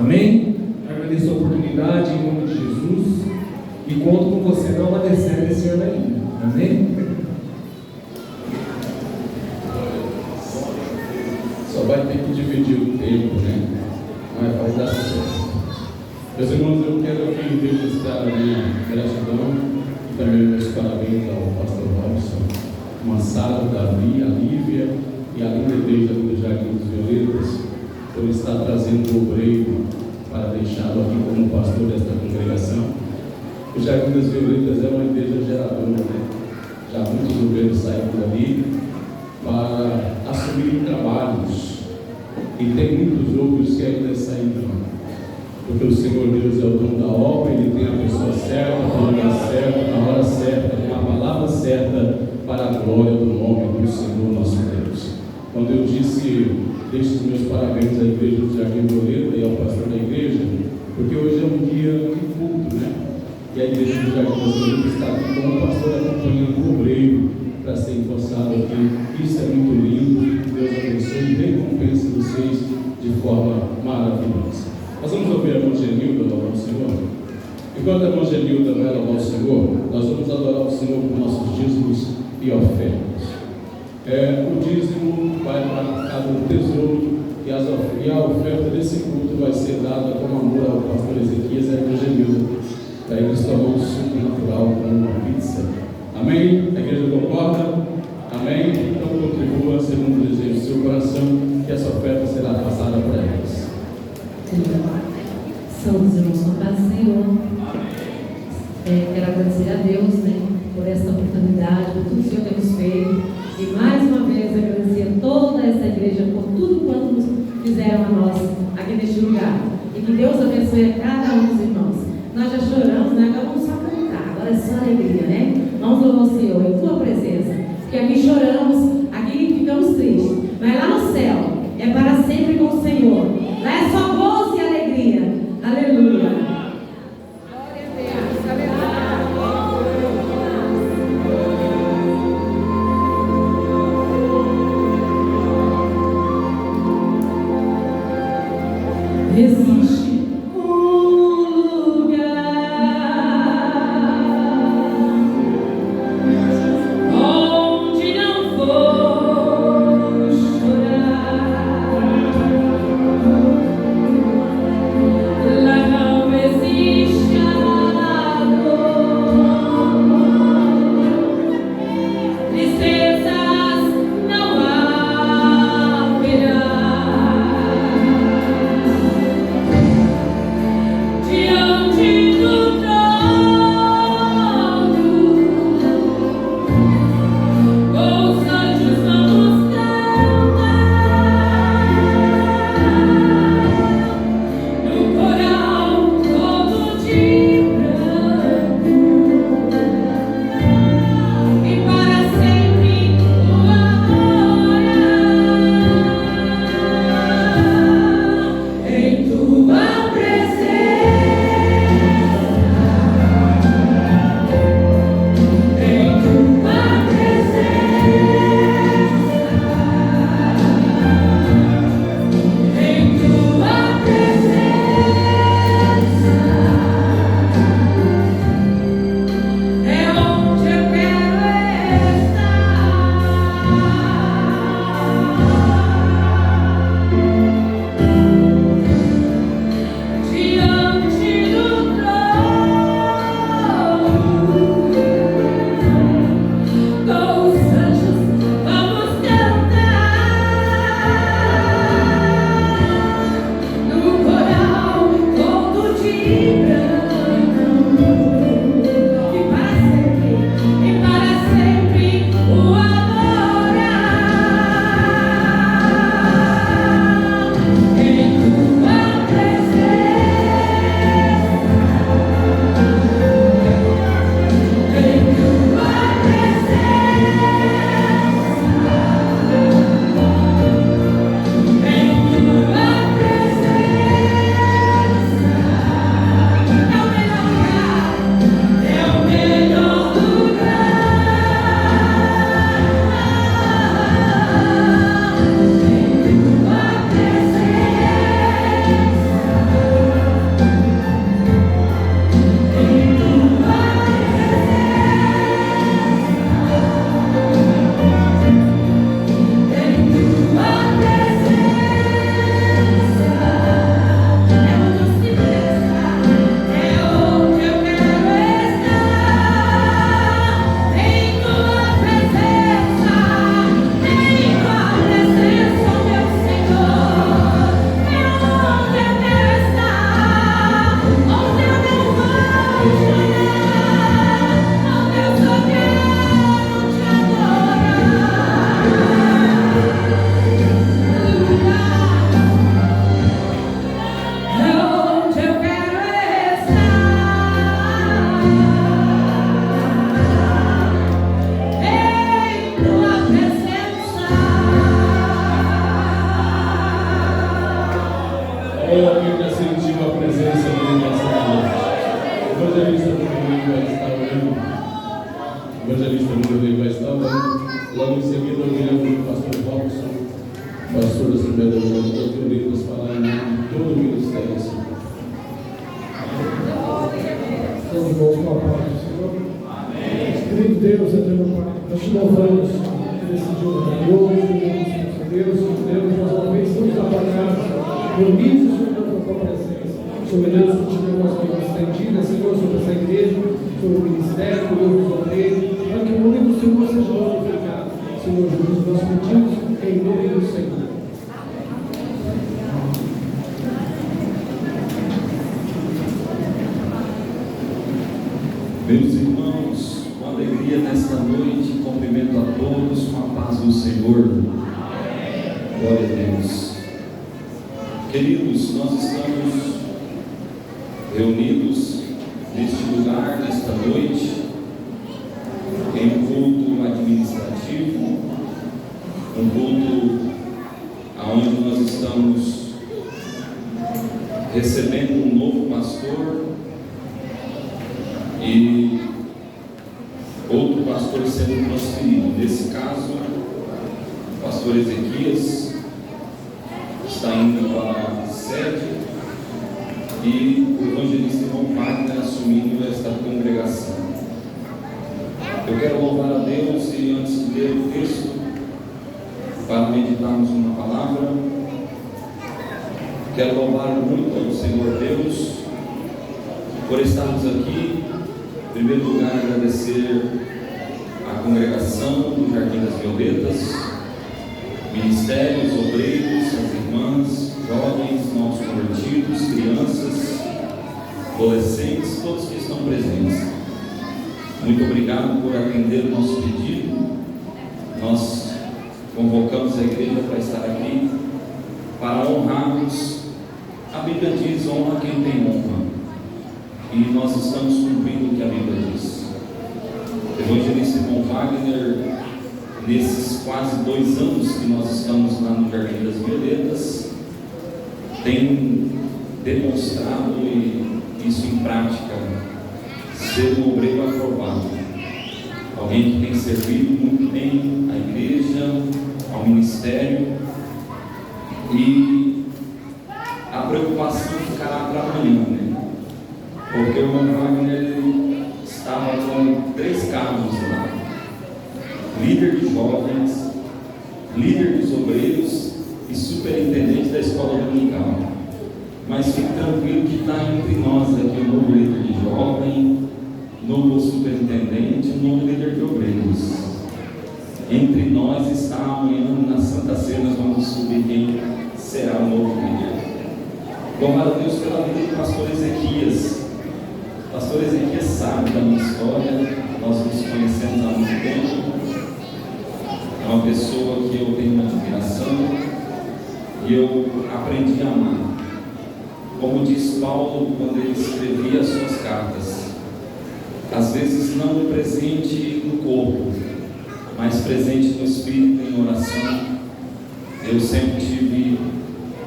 Amém? Agradeço a oportunidade em nome de Jesus e conto com você não padecer esse ano ainda. Amém? Só vai ter que dividir o tempo, né? Mas vai dar certo. Meus irmãos, eu quero aqui registrar a minha gratidão e também meus parabéns ao pastor Robson, Massaro, Davi, a Lívia e a linda igreja do Jardim dos Violetas, por estar trazendo o obreiro para deixá-lo aqui como pastor desta congregação. O Jardim das Violetas é uma igreja geradora, né? Já muitos obreiros saíram dali para assumir trabalhos, e tem muitos outros que ainda sairão, porque o Senhor Deus é o dono da obra. Ele tem a pessoa certa, no lugar certo, na hora certa, com a palavra certa, para a glória do nome do Senhor nosso Deus. Quando eu disse, deixo os meus parabéns à igreja do Jardim Violeta e ao pastor da igreja, porque hoje é um dia de culto, né? E a igreja do Jardim Violeta está aqui com o pastor acompanhando o obreiro para ser empossado aqui. Isso é muito lindo. Deus abençoe e recompense vocês de forma maravilhosa. Nós vamos ouvir a irmã Genilda louvar o Senhor. Enquanto a irmã Genilda vai louvar o Senhor, nós vamos adorar o Senhor com nossos dízimos e ofertas. O dízimo vai para cada tesouro e a oferta desse culto vai ser dada com amor ao pastor Ezequias e à irmã Genilda, para eles tomar um suco natural com uma pizza. Amém? A igreja concorda? Amém? Então contribua segundo o desejo do seu coração, que essa oferta será passada para eles. Somos irmãos com paz do Senhor. Quero agradecer a Deus, né, por esta oportunidade, por tudo que o Senhor tem nos feito. E mais uma vez agradecer a toda essa igreja por tudo quanto nos fizeram a nós aqui neste lugar. E que Deus abençoe a cada um dos irmãos. Nós já choramos, né? Agora vamos só cantar. Agora é só alegria, né? Vamos louvar o Senhor em tua presença. Porque aqui choramos, aqui ficamos tristes. Mas lá no céu é para sempre com o Senhor. Lá é só gozo e alegria. Aleluia. Existe um lugar onde não vou chorar. Lá não existe a dor, tristezas não haverá. sentiu a presença dele nessa noite. O evangelista do domingo vai estar orando. O evangelista do domingo vai estar orando. Logo em seguida, ouvimos o pastor Robson, pastor da Assembleia da Igreja, que eu li nos falar em nome de todo o ministério. Estamos de volta com a paz do Senhor. Querido Deus, eterno Pai, nós te louvamos nesse dia maravilhoso, Deus, mais uma vez estamos apagados, reunidos sobre a tua presença. Senhor Deus, continua as mãos estendidas, Senhor, sobre essa igreja, sobre o ministério, sobre os obreiros, para que o nome do Senhor seja glorificado. Senhor Jesus, nós pedimos em nome do Senhor. Meus irmãos, com alegria nesta noite, cumprimento a todos com a paz do Senhor. Glória a Deus. Queridos, nós estamos reunidos neste lugar, nesta noite, em um culto administrativo, um culto onde nós estamos recebendo um novo pastor e outro pastor sendo transferido. Nesse caso, o pastor Ezequias está indo para a sede e o evangelista irmão Wagner assumindo esta congregação. Eu quero louvar a Deus e antes de ler o texto, para meditarmos uma palavra, quero louvar muito ao Senhor Deus por estarmos aqui. Em primeiro lugar, agradecer a congregação do Jardim das Violetas, ministérios, obreiros, as irmãs, jovens, novos convertidos, crianças, adolescentes, todos que estão presentes. Muito obrigado por atender o nosso pedido. Nós convocamos a igreja para estar aqui para honrarmos. A Bíblia diz: honra quem tem honra. E nós estamos cumprindo o que a Bíblia diz. O evangelista irmão Wagner, nesses quase 2 anos que nós estamos lá no Jardim das Violetas, tem demonstrado isso em prática, ser um obreiro aprovado, alguém que tem servido muito bem à igreja, ao ministério, e a preocupação ficará para amanhã, né? Porque o irmão Wagner estava com 3 cargos lá: líder de jovens, líder dos obreiros e superintendente da escola dominical. Mas fique tranquilo que está entre nós aqui um novo líder de jovem, novo superintendente, um novo líder de obreiros. Entre nós está amanhã na Santa Ceia, nós vamos descobrir quem será o novo líder. Louvado a Deus pela vida do pastor Ezequias. O pastor Ezequias sabe da minha história, nós nos conhecemos há muito tempo. É uma pessoa que eu tenho uma admiração e eu aprendi a amar. Como diz Paulo quando ele escrevia as suas cartas, às vezes não presente no corpo, mas presente no espírito, em oração. Eu sempre tive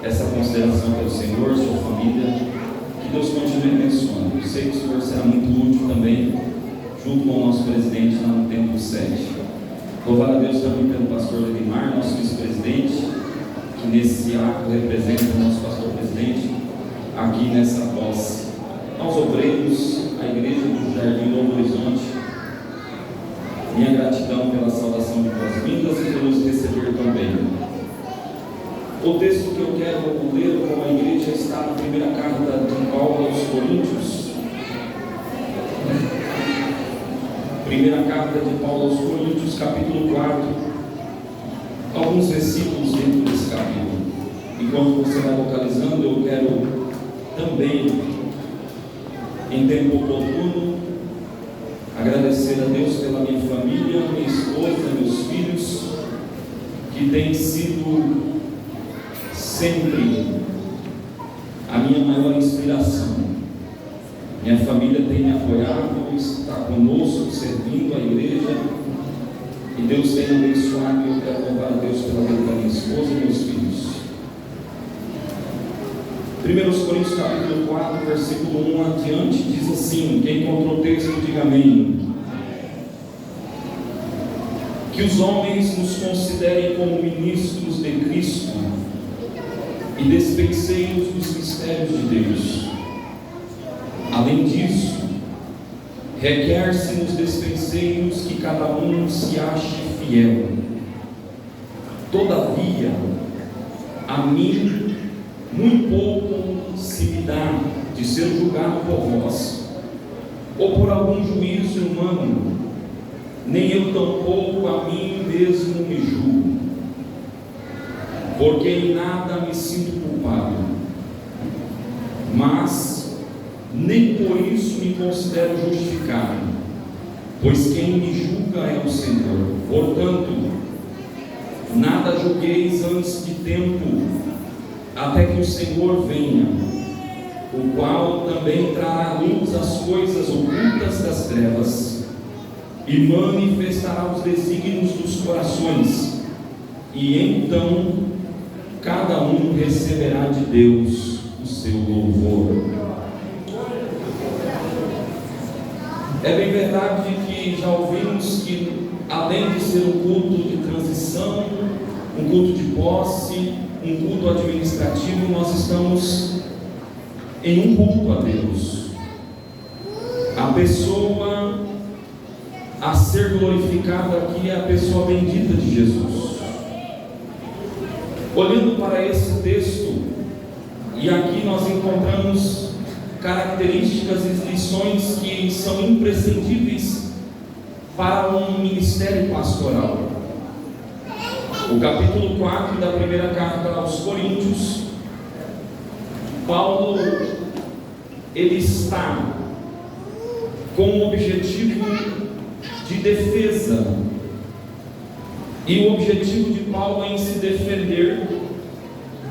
essa consideração pelo Senhor, sua família. Que Deus continue abençoando. Eu sei que o Senhor será muito útil também, junto com o nosso presidente lá no Templo 7. Louvar a Deus também pelo pastor Edmar, nosso vice-presidente, que nesse ato representa o nosso pastor presidente, aqui nessa posse. Aos obreiros, a igreja do Jardim Novo Horizonte, minha gratidão pela saudação de boas-vindas e por nos receber também. O texto que eu quero ler com a igreja está na primeira carta de Paulo aos Coríntios. Primeira carta de Paulo aos Coríntios, capítulo 4. Alguns versículos dentro desse capítulo. Enquanto você vai localizando, eu quero também, em tempo oportuno, agradecer a Deus pela minha família, minha esposa, meus filhos, que têm sido sempre a minha maior inspiração. Minha família tem me apoiado, está conosco, servindo a igreja, e Deus tem abençoado, e eu quero louvar a Deus pela vida da minha esposa e meus filhos. 1 Coríntios capítulo 4, versículo 1 adiante, diz assim: quem encontrou o texto, diga amém. Que os homens nos considerem como ministros de Cristo e despenseiros dos mistérios de Deus. Além disso, requer-se nos despenseiros que cada um se ache fiel. Todavia, a mim muito pouco se me dá de ser julgado por vós, ou por algum juízo humano, nem eu tampouco a mim mesmo me julgo, porque em nada me sinto culpado, mas nem por isso me considero justificado, pois quem me julga é o Senhor. Portanto, nada julgueis antes de tempo, até que o Senhor venha, o qual também trará à luz as coisas ocultas das trevas, e manifestará os desígnios dos corações, e então cada um receberá de Deus o seu louvor. É bem verdade que já ouvimos que, além de ser um culto de transição, um culto de posse, um culto administrativo, nós estamos em um culto a Deus. A pessoa a ser glorificada aqui é a pessoa bendita de Jesus. Olhando para esse texto, e aqui nós encontramos características e lições que são imprescindíveis para um ministério pastoral. O capítulo 4 da primeira carta aos Coríntios, Paulo, ele está com o objetivo de defesa, e o objetivo de Paulo em se defender,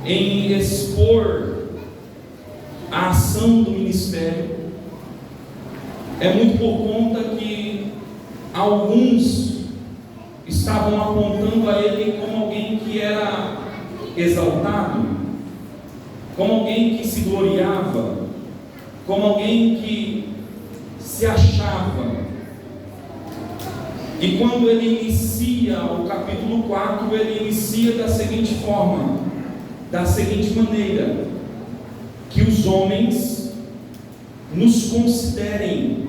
em expor a ação do ministério, é muito por conta que alguns estavam apontando a ele como alguém que era exaltado, como alguém que se gloriava, como alguém que se achava. E quando ele inicia o capítulo 4, ele inicia da seguinte forma, da seguinte maneira: que os homens nos considerem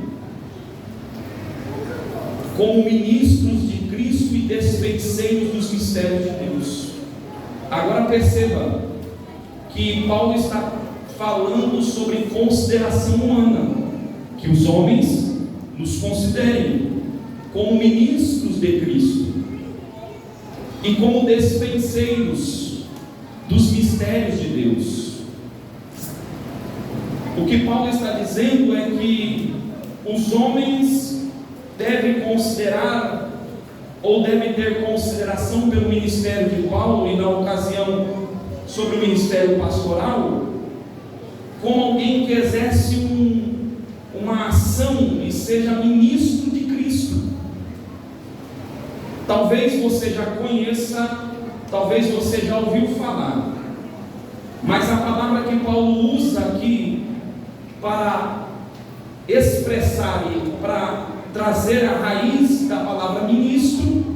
como ministros de Cristo e despenseiros dos mistérios de Deus. Agora perceba que Paulo está falando sobre consideração humana, que os homens nos considerem como ministros de Cristo e como despenseiros dos mistérios de Deus. O que Paulo está dizendo é que os homens devem considerar, ou devem ter consideração pelo ministério de Paulo, e na ocasião sobre o ministério pastoral, como alguém que exerce uma ação e seja ministro de Cristo. Talvez você já conheça, talvez você já ouviu falar, mas a palavra que Paulo usa aqui para expressar e para trazer a raiz da palavra ministro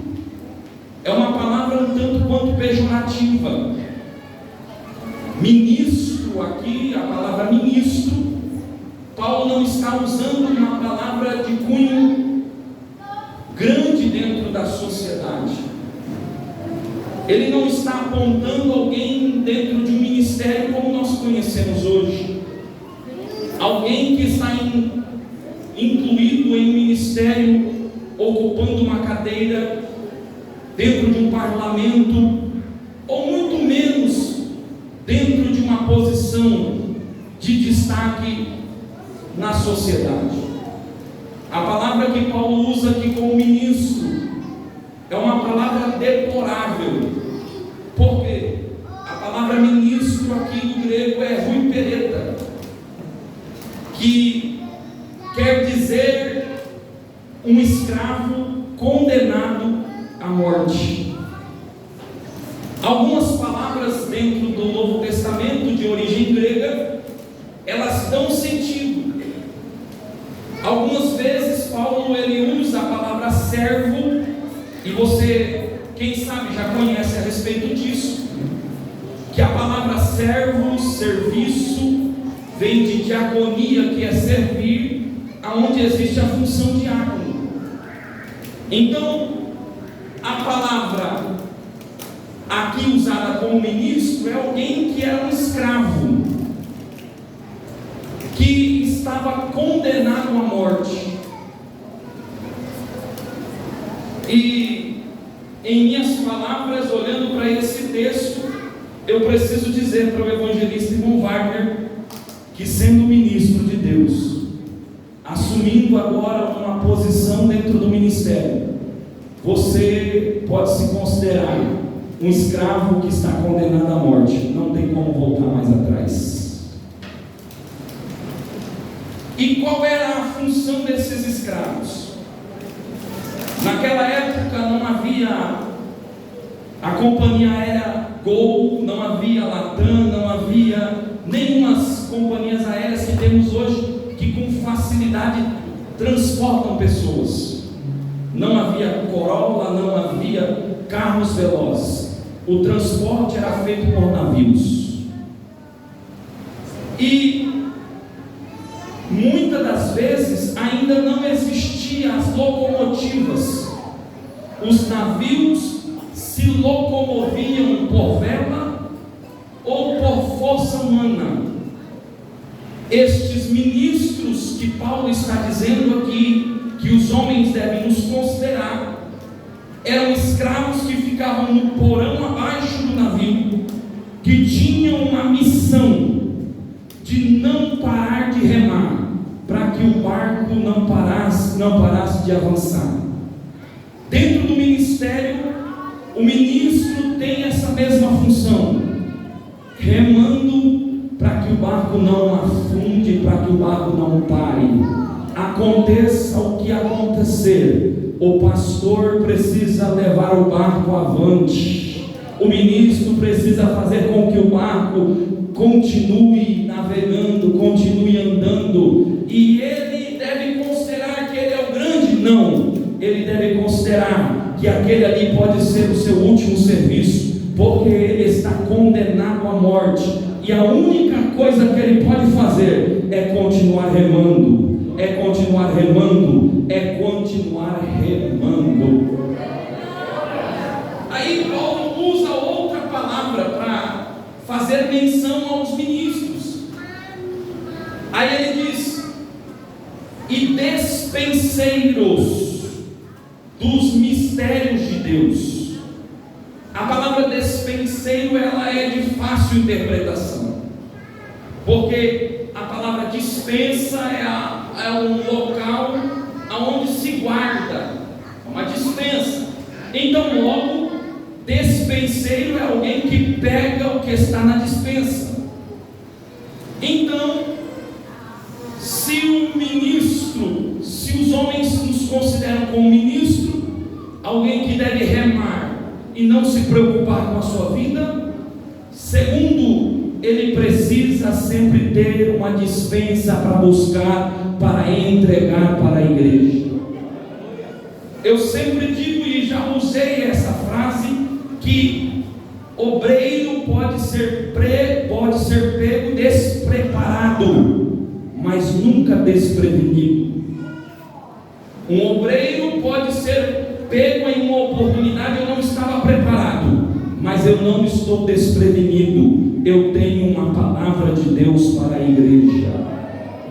é uma palavra um tanto quanto pejorativa. Ministro aqui, a palavra ministro, Paulo não está usando uma palavra de cunho grande dentro da sociedade. Ele não está apontando alguém dentro de um ministério como nós conhecemos hoje, alguém que está incluído em um ministério, ocupando uma cadeira dentro de um parlamento, ou muito menos dentro de uma posição de destaque na sociedade. A palavra que Paulo usa aqui como ministro é uma palavra deplorável. Por quê? A palavra ministro aqui no grego é huipereta, que quer dizer um escravo condenado à morte. Algumas palavras dentro do Novo Testamento de origem grega elas dão sentido. Algumas vezes Paulo ele usa a palavra servo, e você, quem sabe, já conhece a respeito disso, que a palavra servo, serviço, vem de diaconia, que é servir, aonde existe a função de diácono. Então, a palavra aqui usada como ministro é alguém que era um escravo, que estava condenado à morte. E em minhas palavras, olhando para esse texto, eu preciso dizer para o evangelista irmão Wagner que, sendo ministro de Deus, assumindo agora uma posição dentro do ministério, você pode se considerar um escravo que está condenado à morte. Não tem como voltar mais atrás. E qual era a função desses escravos? Naquela época não havia a companhia aérea Gol, não havia Latam, não havia nenhumas companhias aéreas que temos hoje, que com facilidade transportam pessoas. Não havia Corolla, não havia carros velozes. O transporte era feito por navios. E muitas das vezes ainda não existiam as locomotivas. Os navios se locomoviam por vela ou por força humana. Estes ministros que Paulo está dizendo aqui, que os homens devem nos considerar, eram escravos que ficavam no porão abaixo do navio, que tinham uma missão de não parar de remar, para que o barco não parasse de avançar. Dentro do ministério, o ministro tem essa mesma função, remando para que o barco não afunde, para que o barco não pare. Aconteça o que acontecer, o pastor precisa levar o barco avante, o ministro precisa fazer com que o barco continue navegando, continue andando. E ele deve considerar que ele é o grande? Não, ele deve considerar que aquele ali pode ser o seu último serviço, porque ele está condenado à morte, e a única coisa que ele pode fazer é continuar remando. É continuar remando, é continuar remando. Aí Paulo usa outra palavra para fazer menção aos ministros. Aí ele diz: e despenseiros dos mistérios de Deus. A palavra despenseiro, ela é de fácil interpretação, porque a palavra dispensa é um local onde se guarda, uma dispensa. Então, logo, despenseiro é alguém que pega o que está na dispensa. Então, se o ministro, se os homens nos consideram como ministro, alguém que deve remar e não se preocupar com a sua vida, segundo, ele precisa sempre ter uma dispensa para buscar, para entregar para a igreja. Eu sempre digo, e já usei essa frase, que obreiro pode ser pego despreparado, mas nunca desprevenido. Um obreiro pode ser pego em uma oportunidade, eu não estava preparado, mas eu não estou desprevenido. Eu tenho uma palavra de Deus para a igreja.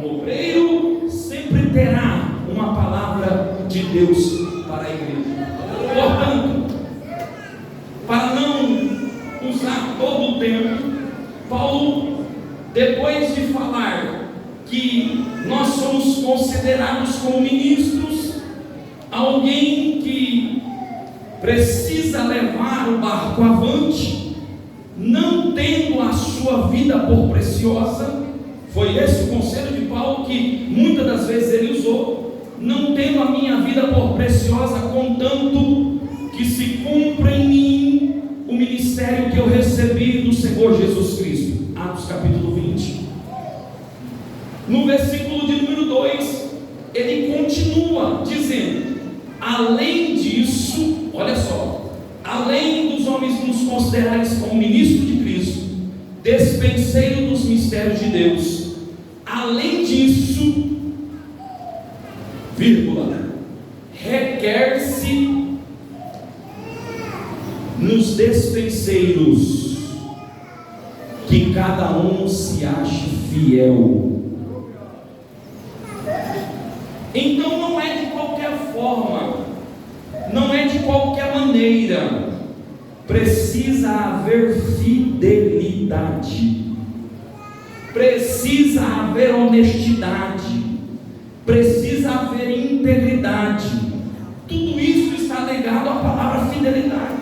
O obreiro sempre terá uma palavra de Deus para a igreja. Portanto, para não usar todo o tempo, Paulo, depois de falar que nós somos considerados como ministros, alguém que precisa levar o barco avante, não tendo a sua vida por preciosa. Foi esse o conselho de Paulo que muitas das vezes ele usou: não tendo a minha vida por preciosa, contanto que se cumpra em mim o ministério que eu recebi do Senhor Jesus Cristo. Atos capítulo 20. No versículo de número 2, ele continua dizendo: além disso, olha só, além dos homens nos considerarem como ministro de Cristo, despenseiro dos mistérios de Deus, além disso, vírgula, requer-se nos despenseiros que cada um se ache fiel. Então não é de qualquer forma, não é de qualquer maneira, precisa haver fidelidade, precisa haver honestidade, precisa haver integridade. Tudo isso está ligado à palavra fidelidade.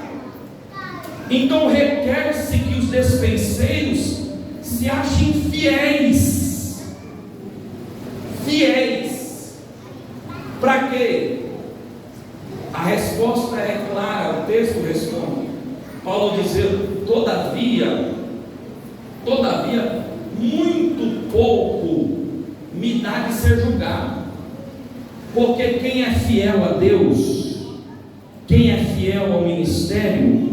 Então requer-se que os despenseiros se achem fiéis. Fiéis. Para quê? A resposta é clara, o texto responde. Paulo dizendo: todavia, muito pouco me dá de ser julgado, porque quem é fiel a Deus, quem é fiel ao ministério,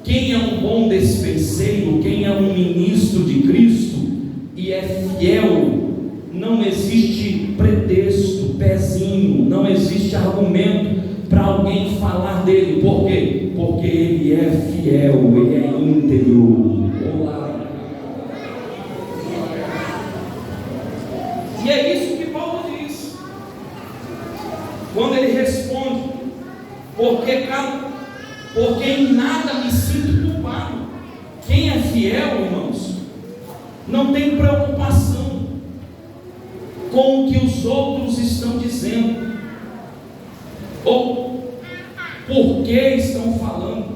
quem é um bom despenseiro, quem é um ministro de Cristo e é fiel, não existe pretexto, pezinho, não existe argumento para alguém falar dele. Por quê? Porque ele é fiel, ele é íntegro. Olá. E é isso que Paulo diz quando ele responde: porque em nada me sinto culpado. Quem é fiel, irmãos, não tem preocupação com o que os outros estão dizendo, ou por que estão falando,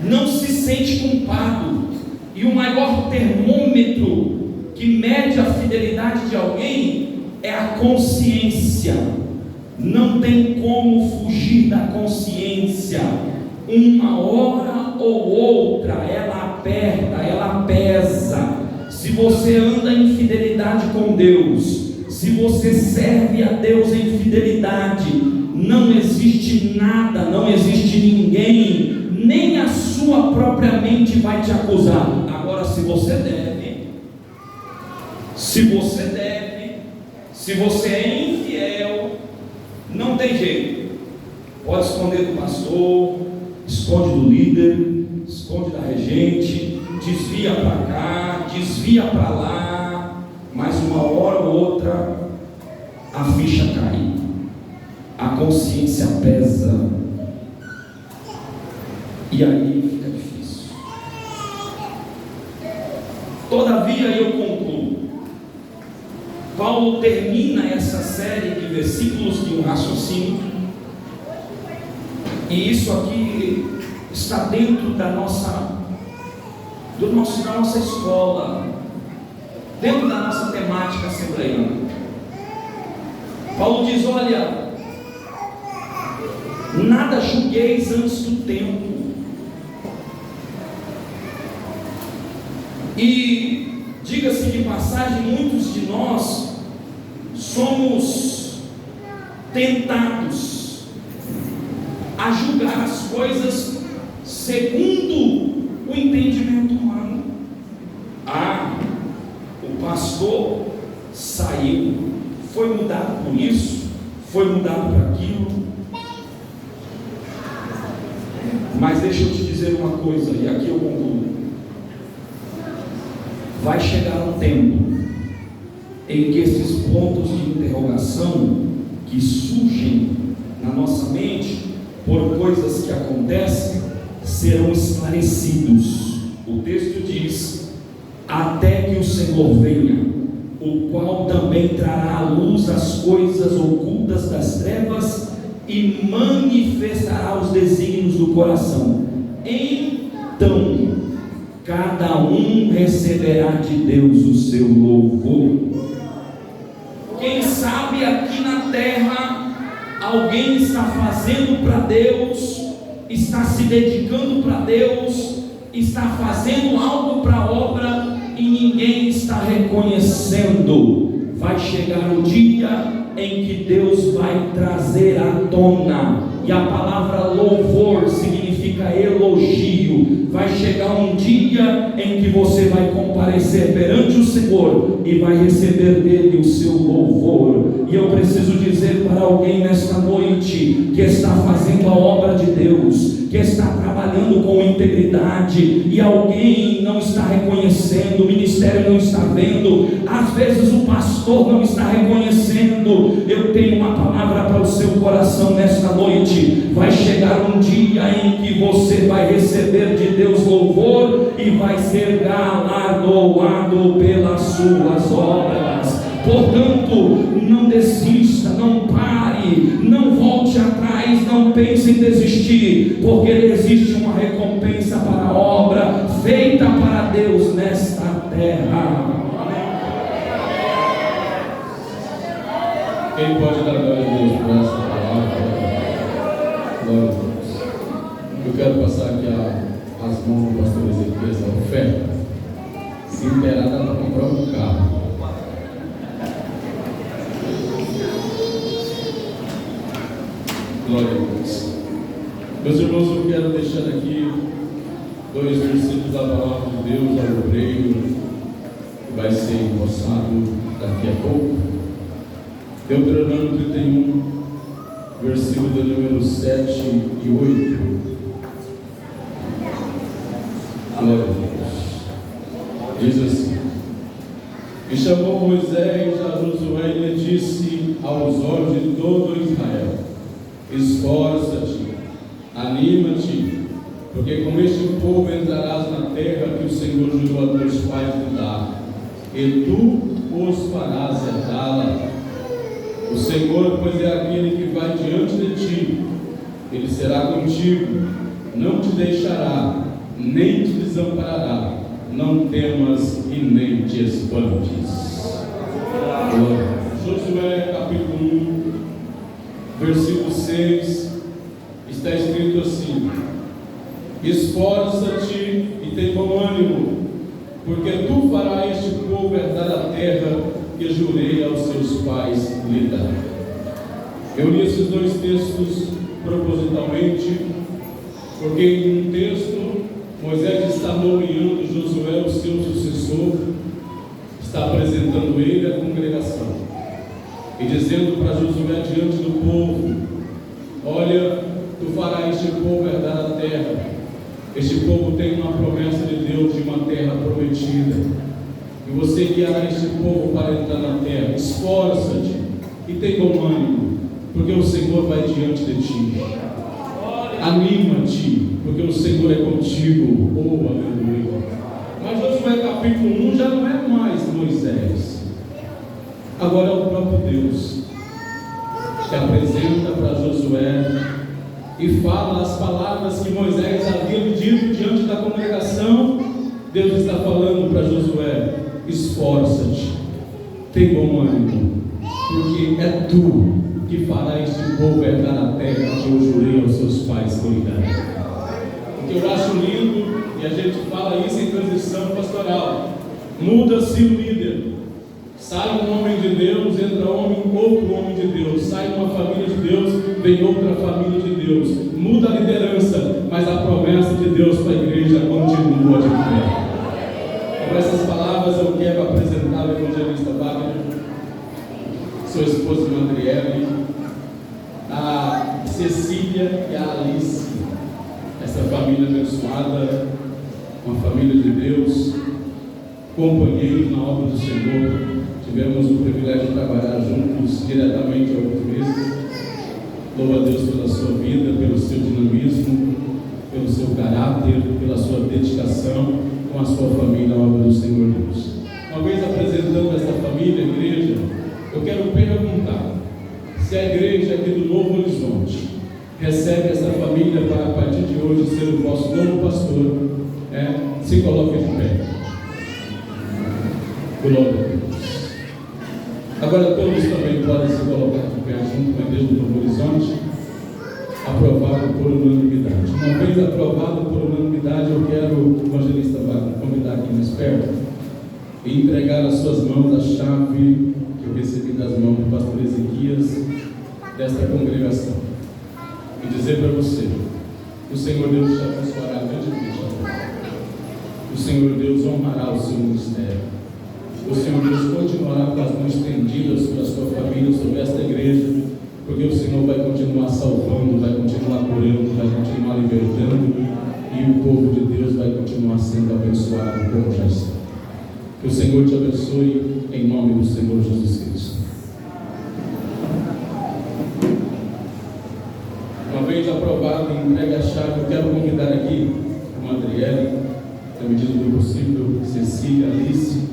não se sente culpado. E o maior termômetro que mede a fidelidade de alguém é a consciência. Não tem como fugir da consciência. Uma hora ou outra ela aperta, ela pesa. Se você anda em fidelidade com Deus, se você serve a Deus em fidelidade, não existe nada, não existe ninguém, nem a sua própria mente vai te acusar. Agora, se você deve, se você é infiel, não tem jeito. Pode esconder do pastor, esconde do líder, esconde da regente, desvia para cá, desvia para lá, mas uma hora ou outra a ficha cai, a consciência pesa, e aí fica difícil. Todavia, eu concluo. Paulo termina essa série de versículos de um raciocínio, e isso aqui está dentro da nossa escola, dentro da nossa temática assembleiana. Paulo diz: olha, nada julgueis antes do tempo. E diga-se de passagem, muitos de nós somos tentados a julgar as coisas segundo o entendimento humano. O pastor saiu, foi mudado por isso, foi mudado por aquilo. Mas deixa eu te dizer uma coisa, e aqui eu concluo. Vai chegar um tempo em que esses pontos de interrogação que surgem na nossa mente por coisas que acontecem serão esclarecidos. O texto diz: até que o Senhor venha, o qual também trará à luz as coisas ocultas das trevas e manifestará os desígnios do coração. Então cada um receberá de Deus o seu louvor. Quem sabe aqui na terra alguém está fazendo para Deus, está se dedicando para Deus, está fazendo algo para a obra e ninguém está reconhecendo. vai chegar o dia em que Deus vai trazer à tona, e a palavra louvor significa elogio. Vai chegar um dia em que você vai comparecer perante o Senhor e vai receber dele o seu louvor. E eu preciso dizer para alguém nesta noite que está fazendo a obra de Deus, que está trabalhando com integridade, e alguém não está reconhecendo, o ministério não está vendo, às vezes o pastor não está reconhecendo. Eu tenho uma palavra para o seu coração nesta noite. Vai chegar um dia em que você vai receber de Deus louvor e vai ser galardoado pelas suas obras. Portanto, não desista, não pare, não volte atrás, não pense em desistir, porque existe uma recompensa para a obra feita para Deus nesta terra. Quem pode dar glória a Deus por essa palavra? Glória a Deus. Eu quero passar aqui as mãos do pastor Ezequiel, a oferta. Se interar, dá para comprar um carro. Glória a Deus. Meus irmãos, eu quero deixar aqui 2 versículos da palavra de Deus ao obreiro, que vai ser empossado daqui a pouco. Deuteronômio 31, versículo de número 7 e 8. Glória a Deus. Diz assim: E chamou Moisés a Josué e lhe disse aos olhos de todo Israel: Esforça-te, anima-te, porque com este povo entrarás na terra que o Senhor jurou a teus pais te dar, e tu os farás herdá-la. O Senhor, pois, é aquele que vai diante de ti, ele será contigo, não te deixará, nem te desamparará. Não temas e nem te espantes. Josué capítulo 1, versículo 6, está escrito assim: Esforça-te e tem bom ânimo, porque tu farás este povo herdar a terra que jurei aos seus pais lhe dar. Eu li esses 2 textos propositalmente, porque em um texto Moisés está nomeando Josué o seu sucessor, está apresentando ele à congregação e dizendo para Josué diante do povo: olha, tu farás este povo herdar a terra. Este povo tem uma promessa de Deus de uma terra prometida, e você guiará este povo para entrar na terra. Esforça-te e tem bom ânimo, porque o Senhor vai diante de ti. Anima-te, porque o Senhor é contigo. Oh, aleluia. Mas Josué capítulo 1 já não é mais Moisés, agora é o próprio Deus que apresenta para Josué e fala as palavras que Moisés havia dito diante da congregação. Deus está falando para Josué: esforça-te, tem bom ânimo, porque é tu que fará este povo herdar a terra que eu jurei aos seus pais cuidar. O que eu acho lindo, e a gente fala isso em transição pastoral: muda-se o líder, sai um homem de Deus, entra outro homem de Deus, sai uma família de Deus, vem outra família de Deus, muda a liderança, mas a promessa de Deus para a igreja continua de pé. Com essas palavras eu quero apresentar o evangelista Wagner, sua esposa Mandriele, a Cecília e a Alice, essa família abençoada, uma família de Deus, companheiros na obra do Senhor. Tivemos o privilégio de trabalhar juntos diretamente há 8 meses. Louva a Deus pela sua vida, pelo seu dinamismo, pelo seu caráter, pela sua dedicação com a sua família à obra do Senhor Deus. Uma vez apresentando essa família, a igreja, eu quero perguntar se a igreja aqui do Novo Horizonte recebe essa família para a partir de hoje ser o vosso novo pastor. Se coloque de pé. Glória a Deus. Agora todos também podem se colocar de pé junto com a igreja do Novo Horizonte, aprovado por unanimidade. Uma vez aprovado por unanimidade, eu quero o evangelista Wagner convidar aqui mais perto e entregar às suas mãos a chave que desta congregação e dizer para você: o Senhor Deus te abençoará grandemente. O Senhor Deus honrará o seu ministério. O Senhor Deus continuará com as mãos estendidas sobre a sua família, sobre esta igreja, porque o Senhor vai continuar salvando, vai continuar curando, vai continuar libertando, e o povo de Deus vai continuar sendo abençoado como já está. Que o Senhor te abençoe em nome do Senhor Jesus Cristo. Uma vez aprovado e entregue a chave, eu quero convidar aqui a Adriele, na medida do possível, Cecília, Alice.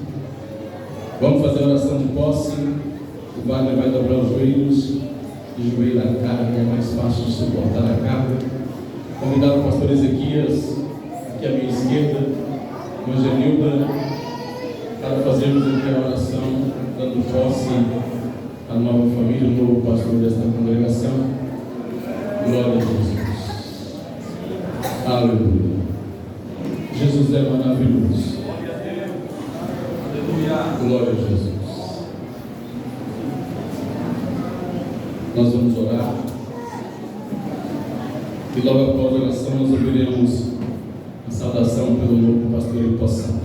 Vamos fazer a oração de posse. O Wagner vai dobrar os joelhos e joelho a carga, que é mais fácil de suportar a carga. Convidar o pastor Ezequias, aqui à minha esquerda, a Angelilda, para fazermos aqui a oração, dando posse à nova família, o novo pastor desta congregação. Glória a Jesus. Aleluia. Jesus é maravilhoso. Glória a Jesus. Nós vamos orar. E logo após a oração nós ouviremos a saudação pelo novo pastor e possante.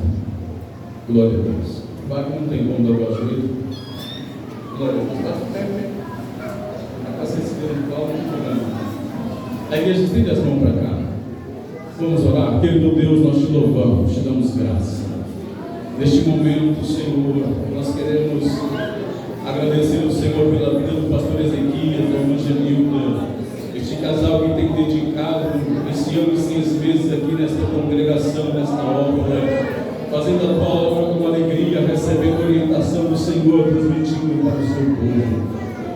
Glória a Deus. Vai que não tem como dobrar o joelho. Glória a Deus. Está de pé. A paciência espiritual não tem problema. A igreja estende as mãos para cá. Vamos orar. Querido Deus, nós te louvamos, te damos graça. Neste momento, Senhor, nós queremos agradecer ao Senhor pela vida do pastor Ezequias, da irmã Genilda, este casal que tem dedicado esse ano e 6 meses aqui nesta congregação, nesta obra, fazendo a tua obra com alegria, recebendo orientação do Senhor, transmitindo para o seu povo.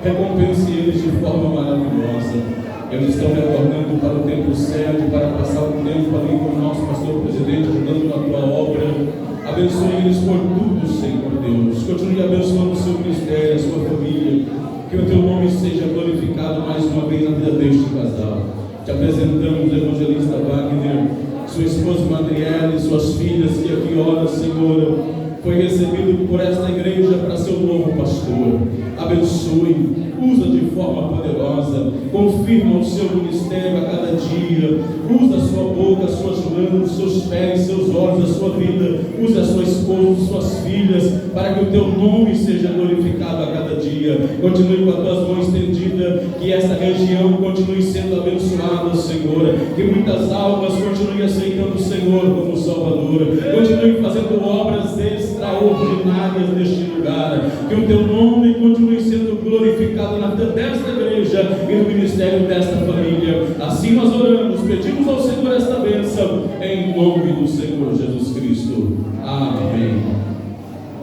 Recompense eles de forma maravilhosa. Eles estão retornando para o tempo certo, para passar o tempo ali com o nosso pastor presidente, ajudando na tua obra. Abençoe eles por tudo, Senhor Deus. Continue abençoando o seu ministério, a sua família. Que o teu nome seja glorificado mais uma vez na vida deste casal. Te apresentamos o evangelista Wagner, sua esposa Madriele, suas filhas que aqui oram, Senhor. Foi recebido por esta igreja para ser o novo pastor. Abençoe, usa de forma poderosa, confirma o seu ministério a cada dia, usa a sua boca, suas mãos, seus pés, seus olhos, a sua vida, usa a sua esposa, suas filhas, para que o teu nome seja glorificado a cada dia. Continue com as tuas mãos estendidas, que esta região continue sendo abençoada, Senhor, que muitas almas continuem aceitando o Senhor como Salvador, continue fazendo obras extraordinárias neste lugar, que o teu nome continue sendo glorificado na vida desta igreja e no ministério desta família. Assim nós oramos, pedimos ao Senhor esta bênção, em nome do Senhor Jesus Cristo. Amém.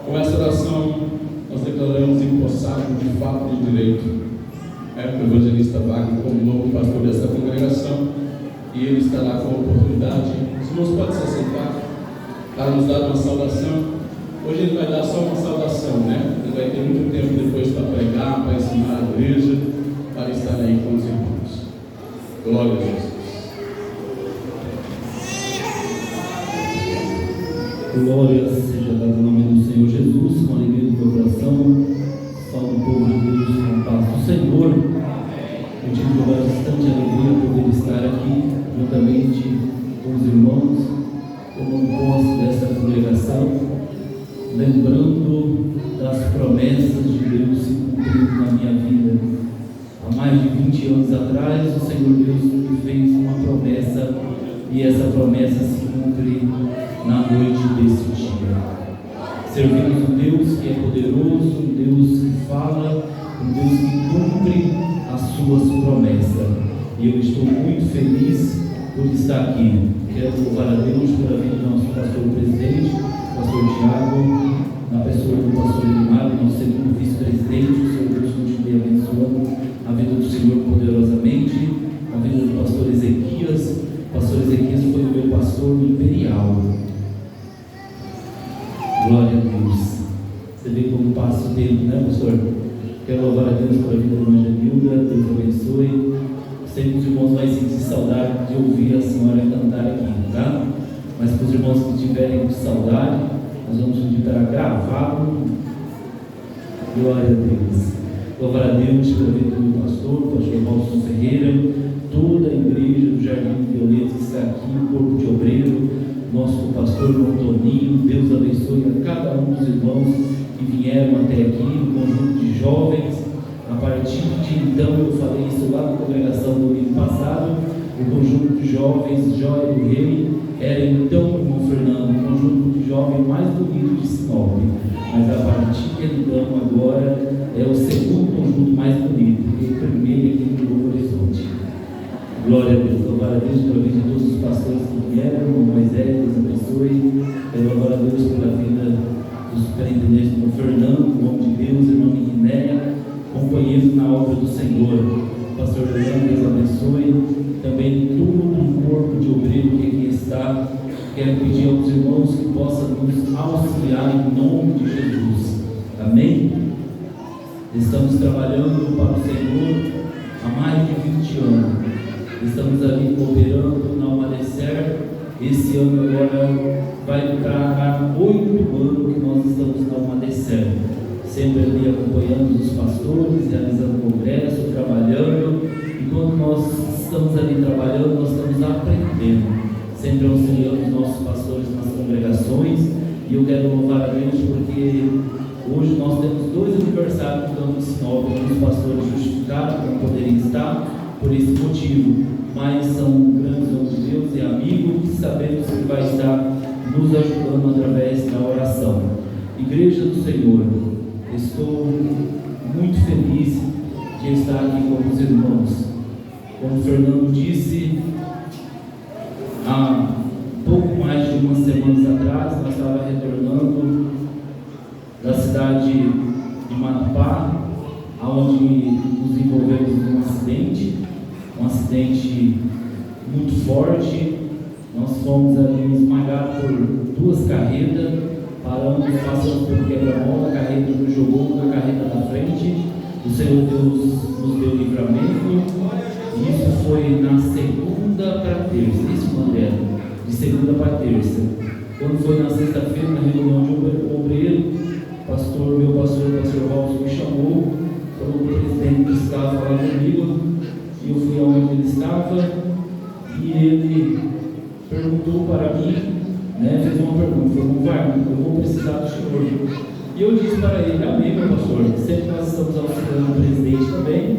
Com esta oração, nós declaramos empossado de fato de direito o evangelista Wagner como novo pastor desta congregação, e ele estará com a oportunidade. Os irmãos podem se assentar para nos dar uma saudação. Hoje ele vai dar só uma saudação, né? Ele vai ter muito tempo depois para pregar, para ensinar a igreja, para estar aí com os irmãos. Glória a Jesus. Glória seja dada no nome do Senhor Jesus, com alegria do teu coração. Salve o povo de Deus, com a paz do Senhor. Eu tive bastante alegria poder estar aqui juntamente com os irmãos, tomando posse dessa congregação, lembrando das promessas de Deus se cumprindo na minha vida. Há mais de 20 anos atrás, o Senhor Deus me fez uma promessa, e essa promessa se cumpre na noite desse dia. Servimos um Deus que é poderoso, um Deus que fala, um Deus que cumpre as suas promessas. E eu estou muito feliz por estar aqui. Quero louvar a Deus pela vida do nosso pastor presidente, pastor Tiago, na pessoa do pastor Elimar, nosso segundo vice-presidente. O Senhor Deus continue abençoando a vida do Senhor poderosamente, a vida do pastor Ezequias. O pastor Ezequias foi o meu pastor imperial. Glória a Deus. Você vê como passa o tempo, né, pastor? Quero louvar a Deus pela vida da irmã Genilda. Deus abençoe. Sei que os irmãos vão sentir saudade de ouvir a senhora cantar aqui, tá? Mas para os irmãos que tiverem saudade, nós vamos pedir para gravado. Glória a Deus. Louvar a Deus pela vida do pastor Paulo Ferreira, toda a igreja do Jardim Violeta que está aqui, o corpo de obreiro, nosso pastor Toninho. Deus abençoe a cada um dos irmãos que vieram até aqui, o conjunto de jovens. A partir de então, eu falei isso lá na congregação do domingo passado, o conjunto de jovens Joia do Rei era então, irmão Fernando, o conjunto de jovens mais bonito de Sinop, mas a partir de então agora é o segundo conjunto mais bonito, porque o primeiro é aqui no Novo Horizonte. Glória a Deus, louvar a Deus pela vida de todos os pastores que vieram, o Moisés, Deus abençoe, louvar a Deus pela vida dos superintendentes do Fernando, em nome de Deus, irmão Guinéia, companheiros na obra do Senhor. Pastor Leandro, Deus abençoe. Também todo o corpo de obreiro que aqui está. Quero pedir aos irmãos que possam nos auxiliar em nome de Jesus. Amém? Estamos trabalhando para o Senhor há mais de 20 anos. Estamos ali cooperando na Amanecer. Esse ano agora vai para 8 anos que nós estamos na Amanecer. Sempre ali acompanhando os pastores, realizando congresso, trabalhando. E quando nós estamos ali trabalhando, nós estamos aprendendo. Sempre auxiliando os nossos pastores nas congregações. E eu quero louvar a Deus porque hoje nós temos 2 aniversários do ano de Sinop, que os pastores justificaram que não poderiam estar por esse motivo. Mas são grandes homens de Deus e amigos que sabemos que vai estar nos ajudando através da oração. Igreja do Senhor, estou muito feliz de estar aqui com os irmãos. Como o Fernando disse, há pouco mais de umas semanas atrás, nós estávamos retornando da cidade de Matupá, onde nos envolvemos num acidente muito forte. Nós fomos ali esmagados por 2 carretas, paramos, passamos pelo quebra-mola, a carreta nos jogou na carreta da frente. O Senhor Deus nos deu livramento. Isso foi na segunda para terça, isso, André, de segunda para terça. Quando foi na sexta-feira, na reunião de obreiro, meu pastor Paulo me chamou, falou que o presidente precisava falar comigo, e eu fui aonde ele estava, e ele perguntou para mim, fez uma pergunta, falou: Wagner, eu vou precisar do senhor. E eu disse para ele: amém, meu pastor, sempre nós estamos auxiliando o presidente também,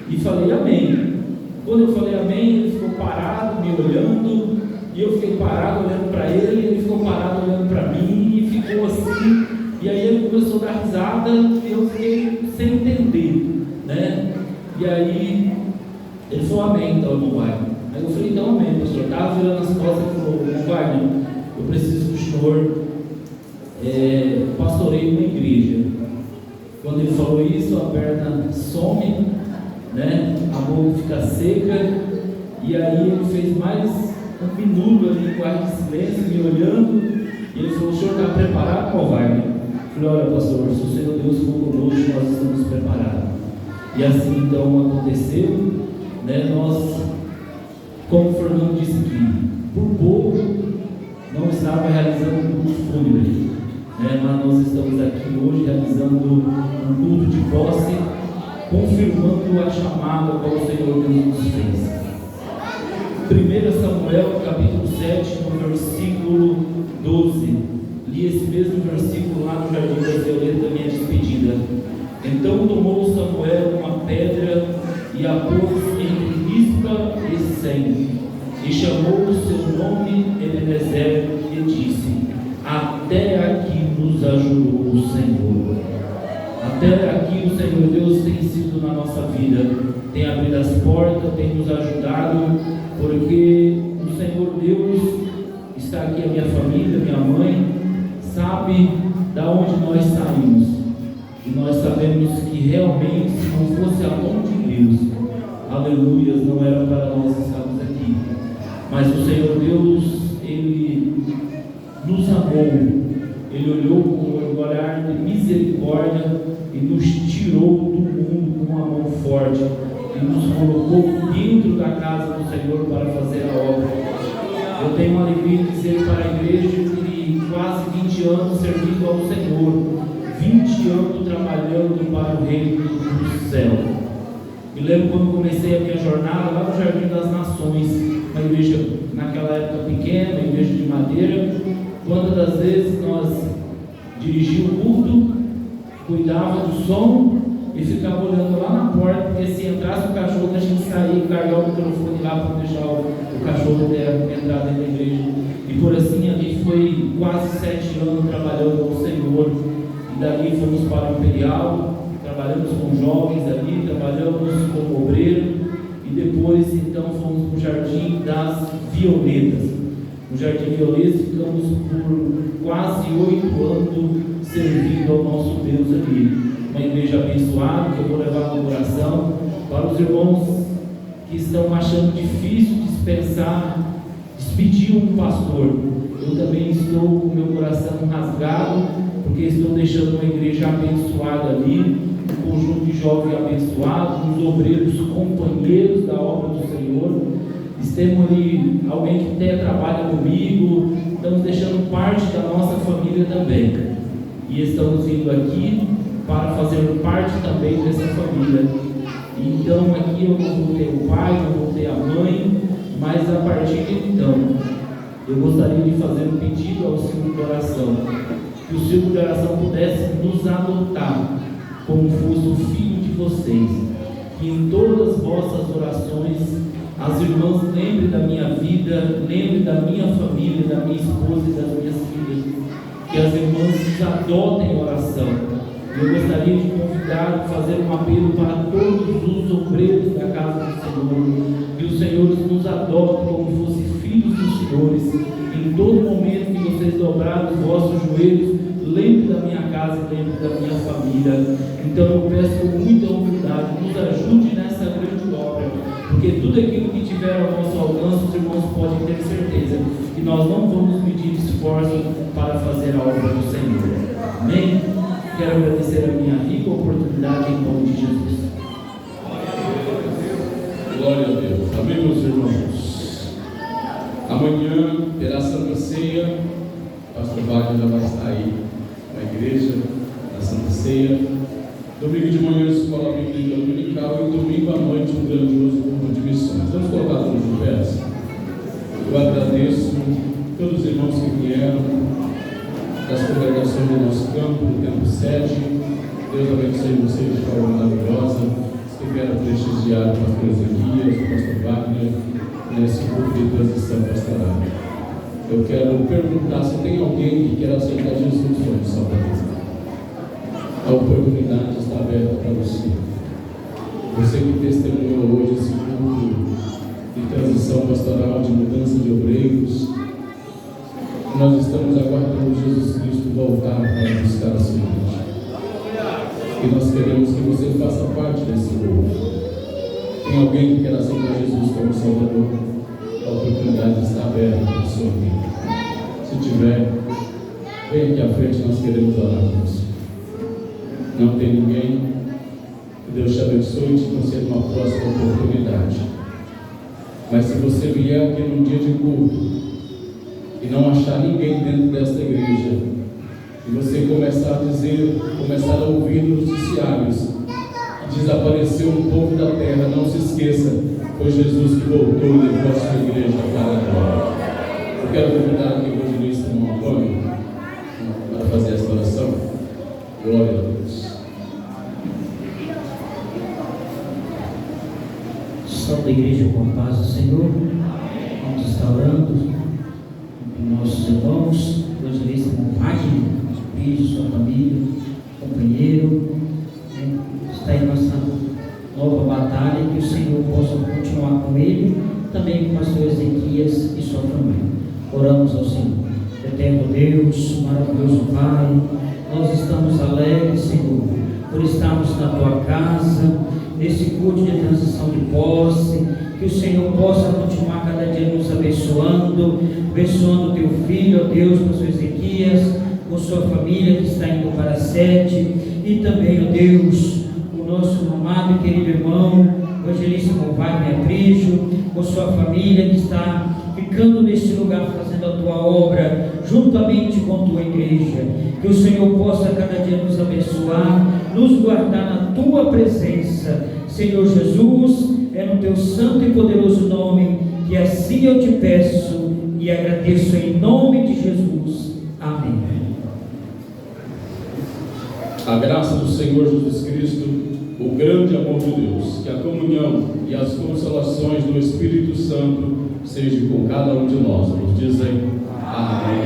e falei amém. Quando eu falei amém, ele ficou parado, me olhando, e eu fiquei parado olhando para ele, ele ficou parado olhando para mim, e ficou assim, e aí ele começou a dar risada, e eu fiquei sem entender, E aí, ele falou amém, então, irmão Wagner. Aí eu falei: então amém, pastor. Estava virando as costas e falou: irmão Wagner, eu preciso que o senhor pastoreie uma igreja. Quando ele falou isso, a perna some, a boca fica seca, e aí ele fez mais um minuto ali, quase de silêncio, me olhando, e ele falou: o senhor está preparado, irmão Wagner? Eu falei: olha, pastor, se o Senhor Deus for conosco, nós estamos preparados. E assim então aconteceu, nós, como o Fernando disse aqui, por pouco não estava realizando um culto fúnebre, mas nós estamos aqui hoje realizando um culto de posse, confirmando a chamada qual o Senhor Deus nos fez. 1 Samuel capítulo 7, no versículo 12, li esse mesmo versículo lá no Jardim da Violeta da minha despedida. Então tomou Samuel uma pedra e a pôs entre Mispa e Sem, e chamou o seu nome Ebenezer, e disse: até aqui nos ajudou o Senhor. Até aqui o Senhor Deus tem sido na nossa vida, tem abrido as portas, tem nos ajudado, porque o Senhor Deus está aqui, a minha família, minha mãe, sabe da onde nós saímos. E nós sabemos que realmente, se não fosse a mão de Deus, aleluia, não era para nós estarmos aqui. Mas o Senhor Deus, Ele nos amou, Ele olhou com um olhar de misericórdia e nos tirou do mundo com uma mão forte e nos colocou dentro da casa do Senhor para fazer a obra. Eu tenho uma alegria de dizer para a igreja que quase 20 anos servindo ao Senhor, 20 anos trabalhando para o reino dos céu. Me lembro quando comecei a minha jornada lá no Jardim das Nações, uma igreja naquela época pequena, uma igreja de madeira. Quantas das vezes nós dirigíamos o culto, cuidava do som e ficava olhando lá na porta, porque se entrasse o cachorro, a gente sair e carregar o microfone lá para deixar o cachorro entrar dentro da igreja. E por assim ali foi quase 7 anos trabalhando com o Senhor. E dali fomos para o Imperial, trabalhamos com jovens ali, trabalhamos como obreiro, e depois então fomos para o Jardim das Violetas. No Jardim Violetas ficamos por quase 8 anos servindo ao nosso Deus ali. Uma igreja abençoada que eu vou levar no coração. Para os irmãos que estão achando difícil dispensar, despedir um pastor, eu também estou com o meu coração rasgado, porque estou deixando uma igreja abençoada ali, um conjunto de jovens abençoados, uns obreiros companheiros da obra do Senhor. Temos ali alguém que até trabalha comigo, estamos deixando parte da nossa família também, e estamos vindo aqui para fazer parte também dessa família. Então aqui eu não vou ter o pai, não vou ter a mãe, mas a partir de então eu gostaria de fazer um pedido ao Círculo de Oração, que o Círculo de Oração pudesse nos adotar como fosse o filho de vocês, que em todas as vossas orações as irmãs lembrem da minha vida, lembrem da minha família, da minha esposa e das minhas filhas, que as irmãs nos adotem em oração. Eu gostaria de convidar, fazer um apelo para todos os obreiros da casa do Senhor, que os senhores nos adotem como fossem filhos dos senhores. Em todo momento que vocês dobrarem os vossos joelhos, lembre da minha casa e lembre da minha família. Então eu peço com muita humildade, nos ajude nessa grande obra, porque tudo aquilo que tiver ao nosso alcance, os irmãos podem ter certeza que nós não vamos medir esforço para fazer a obra do Senhor. Amém? Quero agradecer a minha rica oportunidade em nome de Jesus. Glória a Deus. Amém, meus irmãos. Amanhã terá Santa Ceia. Pastor Wagner já vai estar aí na igreja da Santa Ceia. Domingo de manhã, escola bíblica dominical, e domingo à noite um grandioso culto de missões. Vamos colocar todos os pés. Eu agradeço todos os irmãos que vieram das congregações do nosso campo, do Campo Sede. Deus abençoe vocês de forma maravilhosa. Que quero prestigiar o pastor Ezequias, o pastor Wagner, nesse culto de transição pastoral. Eu quero perguntar se tem alguém que quer aceitar Jesus como Salvador. A oportunidade está aberta para você. Você que testemunhou hoje esse culto de transição pastoral, de mudança de obreiros, nós estamos aguardando Jesus Cristo voltar para buscar a sua igreja. E nós queremos que você faça parte desse grupo. Tem alguém que quer aceitar Jesus como Salvador? A oportunidade está aberta para o seu amigo. Se tiver, vem aqui à frente, nós queremos orar com você. Não tem ninguém? Que Deus te abençoe e te conceda uma próxima oportunidade. Mas se você vier aqui num dia de culto e não achar ninguém dentro desta igreja, e você começar a dizer, começar a ouvir nos noticiários que desapareceu um povo da terra, não se esqueça, foi Jesus que voltou e levou a sua igreja para a glória. Eu quero convidar aqui o evangelista irmão Antônio para fazer essa oração. Glória a Deus. Salve a igreja com a paz do Senhor. Vamos estar orando com nossos irmãos, o evangelista irmão Wagner, sua família, companheiro, né? Está em nossa nova batalha, que o Senhor possa continuar com ele, também com o pastor Ezequias e sua família. Oramos ao Senhor. Eterno Deus, maravilhoso Pai, nós estamos alegres, Senhor, por estarmos na tua casa, nesse culto de transição de posse, que o Senhor possa continuar cada dia nos abençoando, abençoando teu filho, ó Deus, pastor Ezequias, com sua família que está indo para a sede, e também, ó Deus, o nosso amado e querido irmão, o evangelista Wagner Aprígio, com sua família que está ficando nesse lugar fazendo a tua obra, juntamente com a tua igreja. Que o Senhor possa cada dia nos abençoar, nos guardar na tua presença. Senhor Jesus, é no teu santo e poderoso nome que assim eu te peço e agradeço em nome de Jesus. Amém. A graça do Senhor Jesus Cristo, o grande amor de Deus, que a comunhão e as consolações do Espírito Santo sejam com cada um de nós. Nos dizem amém.